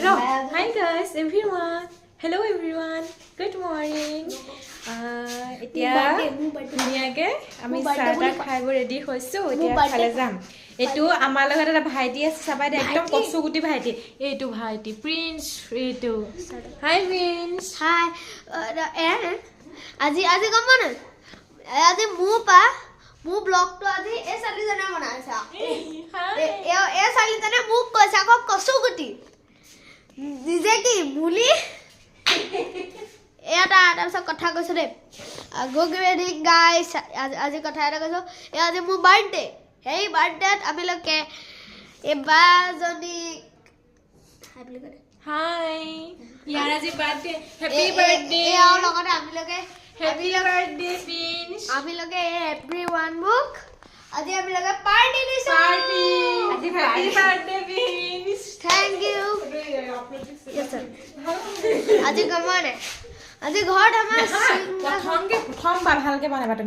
Hi guys, everyone. Hello everyone. Good morning. এতিয়া ধুনীয়াকে আমি চাহটা খাইব ৰেডি হৈছো এতিয়া খালে যাম এইটো আমাৰ লগত এটা ভাইটি আছে চাবা দে একদম কচুগুটি ভাইটি এইটো ভাইটি প্ৰিন্স এইটো হাই প্ৰিন্স হাই আজি আজি গম না আজি মোৰ ব্লগটো আজি এই চালিজনে বনাইছা এই চালিজনে মোক কৈছা কচুগুটি নিজে কি বুলি এটা তাৰপিছত কথা কৈছো দে গুড মৰ্নিং গাইস আজি কথা এটা কৈছো আজি মোৰ বাৰ্থডে এই বাৰ্থডেত আমি লোকে এবাজনী হাই ইয়াৰ আজি বাৰ্থডে হ্যাপি বাৰ্থডে আৰু লগতে আমি লোকে হ্যাপি বাৰ্থডে প্ৰিন্স আমি লোকে এভৰিওয়ান বুক আজি আমি লোকে পাৰ্টি দিছো পাৰ্টি আজি happy birthday Prince thank you yes sir আজি গমনে আজি ঘৰত আমাৰ প্ৰথমবাৰ ভালকে বনাবা তুমি